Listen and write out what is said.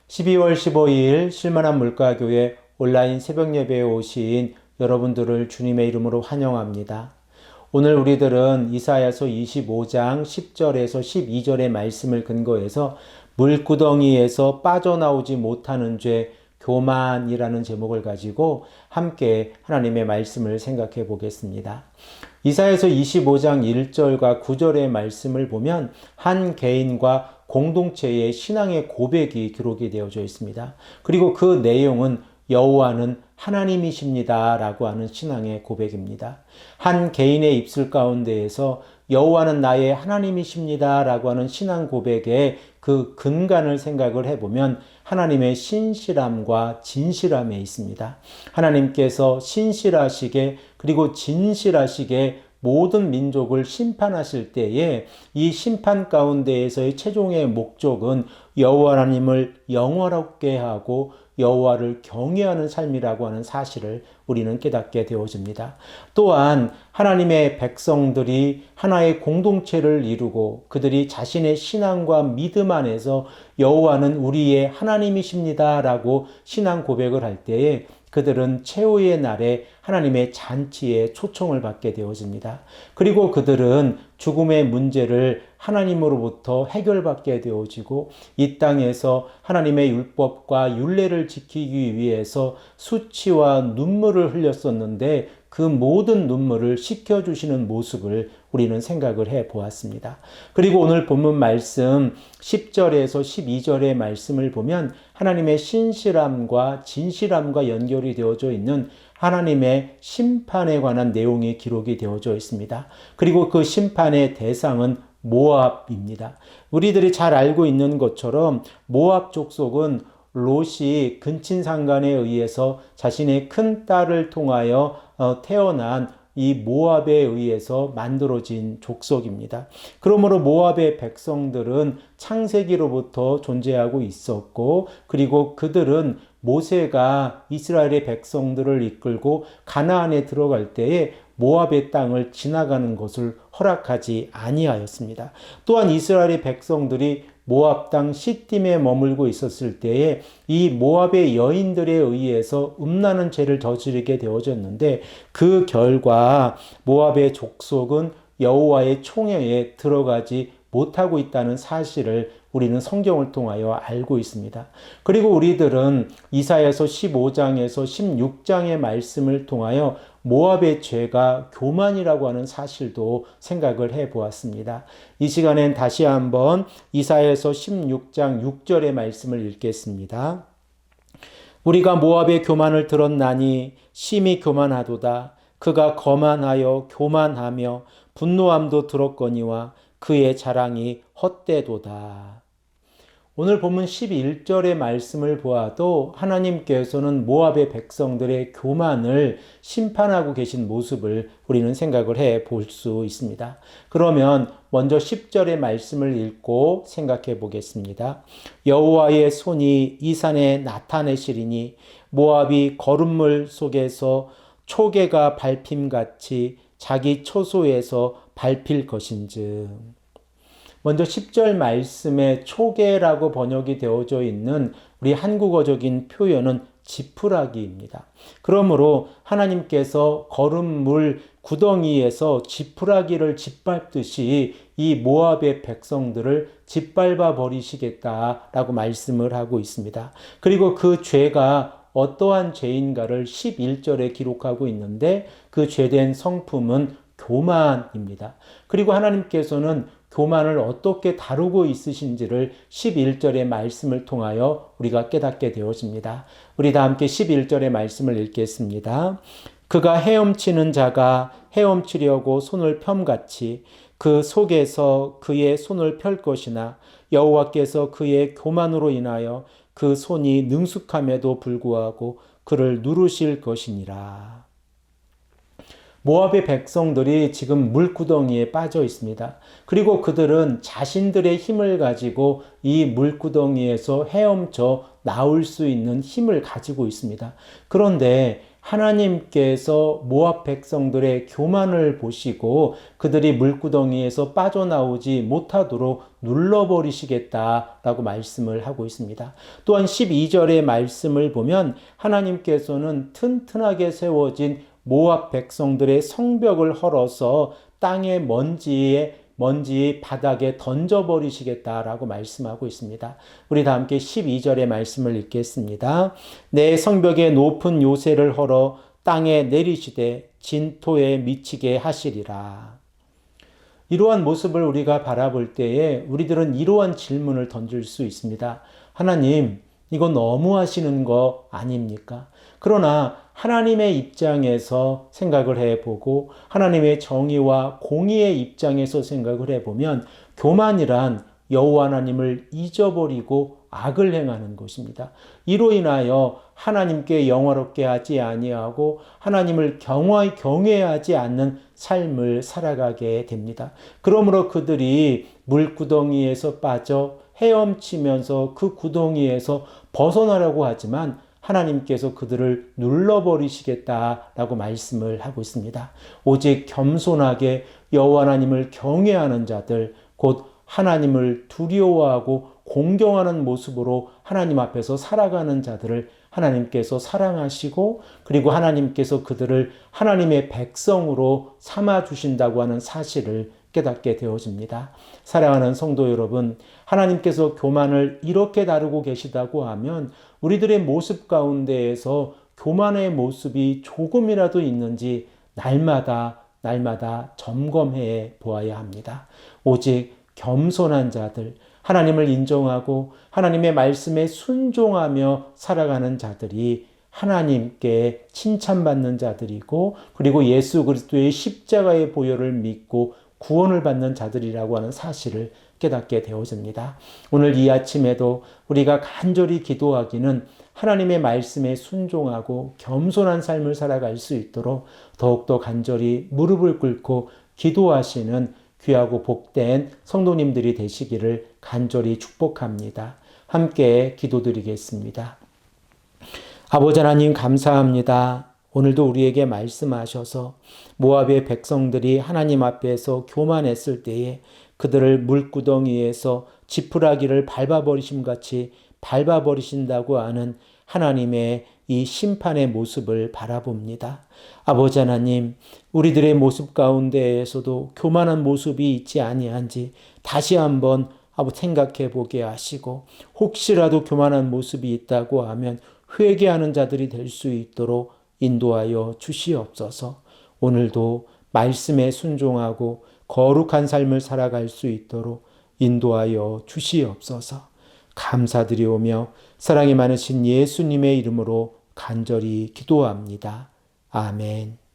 12월 15일 실만한 물가교회 온라인 새벽 예배에 오신 여러분들을 주님의 이름으로 환영합니다. 오늘 우리들은 이사야서 25장 10절에서 12절의 말씀을 근거해서 물구덩이에서 빠져나오지 못하는 죄, 교만이라는 제목을 가지고 함께 하나님의 말씀을 생각해 보겠습니다. 이사야서 25장 1절과 9절의 말씀을 보면 한 개인과 공동체의 신앙의 고백이 기록이 되어져 있습니다. 그리고 그 내용은 여호와는 하나님이십니다 라고 하는 신앙의 고백입니다. 한 개인의 입술 가운데에서 여호와는 나의 하나님이십니다 라고 하는 신앙 고백의 그 근간을 생각을 해보면 하나님의 신실함과 진실함에 있습니다. 하나님께서 신실하시게 그리고 진실하시게 모든 민족을 심판하실 때에 이 심판 가운데에서의 최종의 목적은 여호와 하나님을 영원하게 하고 여호와를 경외하는 삶이라고 하는 사실을 우리는 깨닫게 되어집니다. 또한 하나님의 백성들이 하나의 공동체를 이루고 그들이 자신의 신앙과 믿음 안에서 여호와는 우리의 하나님이십니다 라고 신앙 고백을 할 때에 그들은 최후의 날에 하나님의 잔치에 초청을 받게 되어집니다. 그리고 그들은 죽음의 문제를 하나님으로부터 해결받게 되어지고 이 땅에서 하나님의 율법과 율례를 지키기 위해서 수치와 눈물을 흘렸었는데 그 모든 눈물을 씻겨주시는 모습을 우리는 생각을 해 보았습니다. 그리고 오늘 본문 말씀 10절에서 12절의 말씀을 보면 하나님의 신실함과 진실함과 연결이 되어져 있는 하나님의 심판에 관한 내용이 기록이 되어져 있습니다. 그리고 그 심판의 대상은 모압입니다. 우리들이 잘 알고 있는 것처럼 모압 족속은 롯이 근친상간에 의해서 자신의 큰 딸을 통하여 태어난 이 모압에 의해서 만들어진 족속입니다. 그러므로 모압의 백성들은 창세기로부터 존재하고 있었고 그리고 그들은 모세가 이스라엘의 백성들을 이끌고 가나안에 들어갈 때에 모압의 땅을 지나가는 것을 허락하지 아니하였습니다. 또한 이스라엘의 백성들이 모압 땅 시딤에 머물고 있었을 때에 이 모압의 여인들에 의해서 음란한 죄를 저지르게 되어졌는데 그 결과 모압의 족속은 여호와의 총회에 들어가지 못하고 있다는 사실을 우리는 성경을 통하여 알고 있습니다. 그리고 우리들은 이사야서 15장에서 16장의 말씀을 통하여 모압의 죄가 교만이라고 하는 사실도 생각을 해 보았습니다. 이 시간엔 다시 한번 이사야서 16장 6절의 말씀을 읽겠습니다. 우리가 모압의 교만을 들었나니 심히 교만하도다. 그가 거만하여 교만하며 분노함도 들었거니와 그의 자랑이 헛되도다. 오늘 본문 11절의 말씀을 보아도 하나님께서는 모압의 백성들의 교만을 심판하고 계신 모습을 우리는 생각을 해 볼 수 있습니다. 그러면 먼저 10절의 말씀을 읽고 생각해 보겠습니다. 여호와의 손이 이 산에 나타내시리니 모압이 거름물 속에서 초계가 밟힘같이 자기 초소에서 밟힐 것인즉. 먼저 10절 말씀에 초계라고 번역이 되어져 있는 우리 한국어적인 표현은 지푸라기입니다. 그러므로 하나님께서 거름물 구덩이에서 지푸라기를 짓밟듯이 이 모압의 백성들을 짓밟아 버리시겠다라고 말씀을 하고 있습니다. 그리고 그 죄가 어떠한 죄인가를 11절에 기록하고 있는데 그 죄된 성품은 교만입니다. 그리고 하나님께서는 교만을 어떻게 다루고 있으신지를 11절의 말씀을 통하여 우리가 깨닫게 되어집니다. 우리 다 함께 11절의 말씀을 읽겠습니다. 그가 헤엄치는 자가 헤엄치려고 손을 펴같이 그 속에서 그의 손을 펼 것이나 여호와께서 그의 교만으로 인하여 그 손이 능숙함에도 불구하고 그를 누르실 것이니라. 모압의 백성들이 지금 물구덩이에 빠져 있습니다. 그리고 그들은 자신들의 힘을 가지고 이 물구덩이에서 헤엄쳐 나올 수 있는 힘을 가지고 있습니다. 그런데 하나님께서 모압 백성들의 교만을 보시고 그들이 물구덩이에서 빠져나오지 못하도록 눌러버리시겠다라고 말씀을 하고 있습니다. 또한 12절의 말씀을 보면 하나님께서는 튼튼하게 세워진 모압 백성들의 성벽을 헐어서 땅의 먼지 바닥에 던져버리시겠다라고 말씀하고 있습니다. 우리 다 함께 12절의 말씀을 읽겠습니다. 내 성벽의 높은 요새를 헐어 땅에 내리시되 진토에 미치게 하시리라. 이러한 모습을 우리가 바라볼 때에 우리들은 이러한 질문을 던질 수 있습니다. 하나님, 이거 너무 하시는 거 아닙니까? 그러나 하나님의 입장에서 생각을 해보고 하나님의 정의와 공의의 입장에서 생각을 해보면 교만이란 여호와 하나님을 잊어버리고 악을 행하는 것입니다. 이로 인하여 하나님께 영화롭게 하지 아니하고 하나님을 경외하지 않는 삶을 살아가게 됩니다. 그러므로 그들이 물구덩이에서 빠져 헤엄치면서 그 구덩이에서 벗어나려고 하지만 하나님께서 그들을 눌러버리시겠다라고 말씀을 하고 있습니다. 오직 겸손하게 여호와 하나님을 경외하는 자들, 곧 하나님을 두려워하고 공경하는 모습으로 하나님 앞에서 살아가는 자들을 하나님께서 사랑하시고 그리고 하나님께서 그들을 하나님의 백성으로 삼아주신다고 하는 사실을 깨닫게 되어집니다. 사랑하는 성도 여러분, 하나님께서 교만을 이렇게 다루고 계시다고 하면 우리들의 모습 가운데에서 교만의 모습이 조금이라도 있는지 날마다 점검해 보아야 합니다. 오직 겸손한 자들, 하나님을 인정하고 하나님의 말씀에 순종하며 살아가는 자들이 하나님께 칭찬받는 자들이고 그리고 예수 그리스도의 십자가의 보혈을 믿고 구원을 받는 자들이라고 하는 사실을 깨닫게 되어집니다. 오늘 이 아침에도 우리가 간절히 기도하기는 하나님의 말씀에 순종하고 겸손한 삶을 살아갈 수 있도록 더욱더 간절히 무릎을 꿇고 기도하시는 귀하고 복된 성도님들이 되시기를 간절히 축복합니다. 함께 기도드리겠습니다. 아버지 하나님 감사합니다. 오늘도 우리에게 말씀하셔서 모압의 백성들이 하나님 앞에서 교만했을 때에 그들을 물구덩이에서 지푸라기를 밟아버리심 같이 밟아버리신다고 하는 하나님의 이 심판의 모습을 바라봅니다. 아버지 하나님, 우리들의 모습 가운데에서도 교만한 모습이 있지 아니한지 다시 한번 생각해 보게 하시고 혹시라도 교만한 모습이 있다고 하면 회개하는 자들이 될 수 있도록 인도하여 주시옵소서. 오늘도 말씀에 순종하고 거룩한 삶을 살아갈 수 있도록 인도하여 주시옵소서. 감사드리오며 사랑이 많으신 예수님의 이름으로 간절히 기도합니다. 아멘.